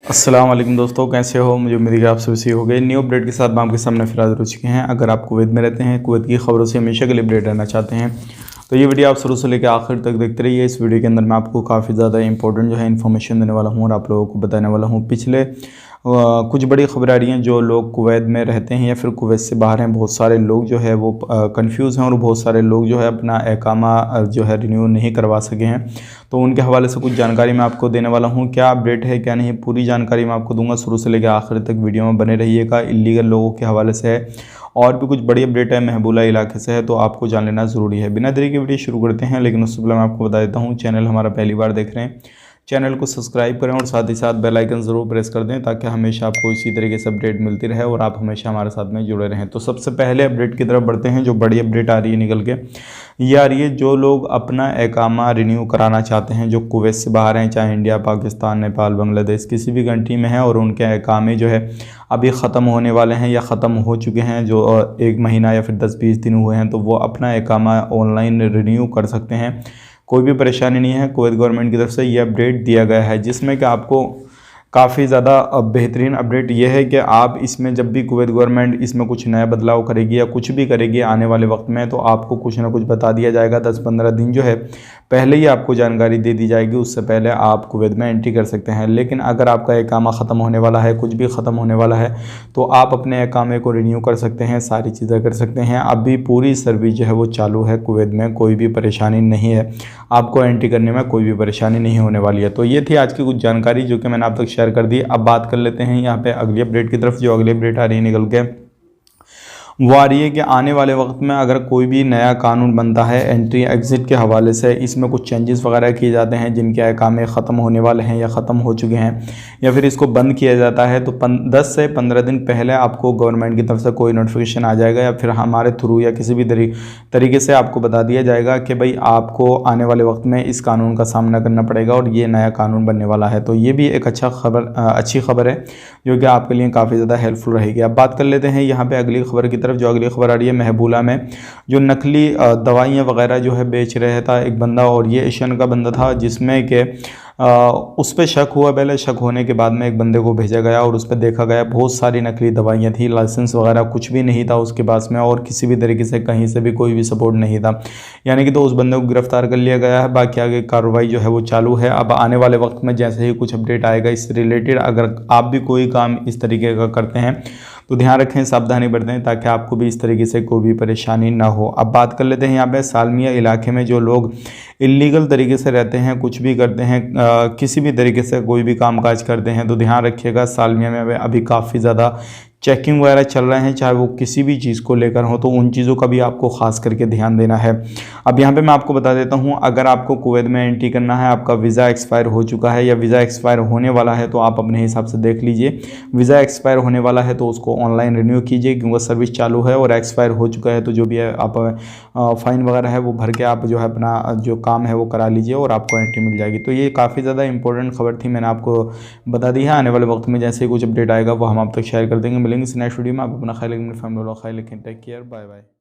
अस्सलाम वालेकुम दोस्तों, कैसे हो? मुझे उम्मीद है कि आप सभी सही हो गए। न्यू अपडेट के साथ मैं आपके सामने फिर हाजिर हो चुके हैं। अगर आप कुवैत में रहते हैं, कुवैत की खबरों से हमेशा के लिए अपडेट रहना चाहते हैं तो ये वीडियो आप शुरू से लेकर आखिर तक देखते रहिए। इस वीडियो के अंदर मैं आपको काफ़ी ज़्यादा इंपॉर्टेंट जो है इन्फॉर्मेशन देने वाला हूँ और आप लोगों को बताने वाला हूँ। पिछले कुछ बड़ी खबरें आ रही हैं, जो लोग कुवैत में रहते हैं या फिर कुवैत से बाहर हैं, बहुत सारे लोग जो है वो कंफ्यूज हैं और बहुत सारे लोग जो है अपना इकामा जो है रिन्यू नहीं करवा सके हैं। तो उनके हवाले से कुछ जानकारी मैं आपको देने वाला हूँ। क्या अपडेट है क्या नहीं, पूरी जानकारी मैं आपको दूंगा। शुरू से लेकर आखिर तक वीडियो में बने रहिएगा। इलीगल लोगों के हवाले से है और भी कुछ बड़ी अपडेट है, महबूला इलाके से है, तो आपको जान लेना ज़रूरी है। बिना देरी की वीडियो शुरू करते हैं, लेकिन उससे पहले मैं आपको बता देता हूँ, चैनल हमारा पहली बार देख रहे हैं, चैनल को सब्सक्राइब करें और साथ ही साथ बेल आइकन ज़रूर प्रेस कर दें, ताकि हमेशा आपको इसी तरीके से अपडेट मिलती रहे और आप हमेशा हमारे साथ में जुड़े रहें। तो सबसे पहले अपडेट की तरफ बढ़ते हैं। जो बड़ी अपडेट आ रही है निकल के, ये आ रही है, जो लोग अपना इकामा रिन्यू कराना चाहते हैं, जो कुवैत से बाहर हैं, चाहे इंडिया, पाकिस्तान, नेपाल, बांग्लादेश, किसी भी कंट्री में हैं और उनके इकामे जो है अभी ख़त्म होने वाले हैं या ख़त्म हो चुके हैं, जो 1 महीना या फिर 10-20 दिन हुए हैं, तो वो अपना इकामा ऑनलाइन रिन्यू कर सकते हैं। कोई भी परेशानी नहीं है। कुवैत गवर्नमेंट की तरफ से ये अपडेट दिया गया है, जिसमें कि आपको काफ़ी ज़्यादा बेहतरीन अपडेट ये है कि आप इसमें जब भी कुवैत गवर्नमेंट इसमें कुछ नया बदलाव करेगी या कुछ भी करेगी आने वाले वक्त में, तो आपको कुछ ना कुछ बता दिया जाएगा। 10-15 दिन जो है पहले ही आपको जानकारी दे दी जाएगी, उससे पहले आप कुवैत में एंट्री कर सकते हैं। लेकिन अगर आपका इकामा ख़त्म होने वाला है, कुछ भी ख़त्म होने वाला है, तो आप अपने इकामे को रिन्यू कर सकते हैं, सारी चीज़ें कर सकते हैं। अभी पूरी सर्विस जो है वो चालू है कुवैत में, कोई भी परेशानी नहीं है, आपको एंट्री करने में कोई भी परेशानी नहीं होने वाली है। तो ये थी आज की कुछ जानकारी जो कि मैंने आप तक शेयर कर दी। अब बात कर लेते हैं यहाँ पे अगली अपडेट की तरफ। जो अगली अपडेट आ रही है निकल के, वो आ रही है कि आने वाले वक्त में अगर कोई भी नया कानून बनता है एंट्री एग्ज़िट के हवाले से, इसमें कुछ चेंजेस वगैरह किए जाते हैं, जिनके इकामे ख़त्म होने वाले हैं या ख़त्म हो चुके हैं या फिर इसको बंद किया जाता है, तो 10 से 15 दिन पहले आपको गवर्नमेंट की तरफ से कोई नोटिफिकेशन आ जाएगा या फिर हमारे थ्रू या किसी भी तरीके से आपको बता दिया जाएगा कि भाई आपको आने वाले वक्त में इस कानून का सामना करना पड़ेगा और ये नया कानून बनने वाला है। तो ये भी एक अच्छी खबर है, जो कि आपके लिए काफ़ी ज़्यादा हेल्पफुल रहेगी। अब बात कर लेते हैं यहाँ पे अगली खबर की तरफ। जो अगली खबर आ रही है, महबूला में जो नकली दवाइयाँ वगैरह जो है बेच रहा था एक बंदा, और ये एशियन का बंदा था, जिसमें कि उस पर शक हुआ। पहले शक होने के बाद में एक बंदे को भेजा गया और उस पर देखा गया बहुत सारी नकली दवाइयाँ थी, लाइसेंस वगैरह कुछ भी नहीं था उसके पास में और किसी भी तरीके से कहीं से भी कोई भी सपोर्ट नहीं था, यानी कि तो उस बंदे को गिरफ्तार कर लिया गया है। बाकी आगे कार्रवाई जो है वो चालू है। अब आने वाले वक्त में जैसे ही कुछ अपडेट आएगा इससे रिलेटेड, अगर आप भी कोई काम इस तरीके का करते हैं तो ध्यान रखें, सावधानी बरतें, ताकि आपको भी इस तरीके से कोई भी परेशानी ना हो। अब बात कर लेते हैं यहाँ पे सालमिया इलाके में, जो लोग इलीगल तरीके से रहते हैं, कुछ भी करते हैं, किसी भी तरीके से कोई भी कामकाज करते हैं, तो ध्यान रखिएगा, सालमिया में अभी काफ़ी ज़्यादा चेकिंग वगैरह चल रहे हैं, चाहे वो किसी भी चीज़ को लेकर हो, तो उन चीज़ों का भी आपको ख़ास करके ध्यान देना है। अब यहाँ पे मैं आपको बता देता हूँ, अगर आपको कुवैत में एंट्री करना है, आपका वीज़ा एक्सपायर हो चुका है या वीज़ा एक्सपायर होने वाला है, तो आप अपने हिसाब से देख लीजिए। वीज़ा एक्सपायर होने वाला है तो उसको ऑनलाइन रिन्यू कीजिए, क्योंकि सर्विस चालू है, और एक्सपायर हो चुका है तो जो भी है आप फ़ाइन वगैरह है वो भर के आप जो है अपना जो काम है वो करा लीजिए और आपको एंट्री मिल जाएगी। तो ये काफ़ी ज़्यादा इंपॉर्टेंट खबर थी, मैंने आपको बता दी है। आने वाले वक्त में जैसे ही कुछ अपडेट आएगा वो हम आप तक शेयर कर देंगे। मिलेंगे इस नेक्स्ट वीडियो में। आप अपना ख्याल रखें, अपनी फैमिली वालों का ख्याल रखें। Take care, bye bye.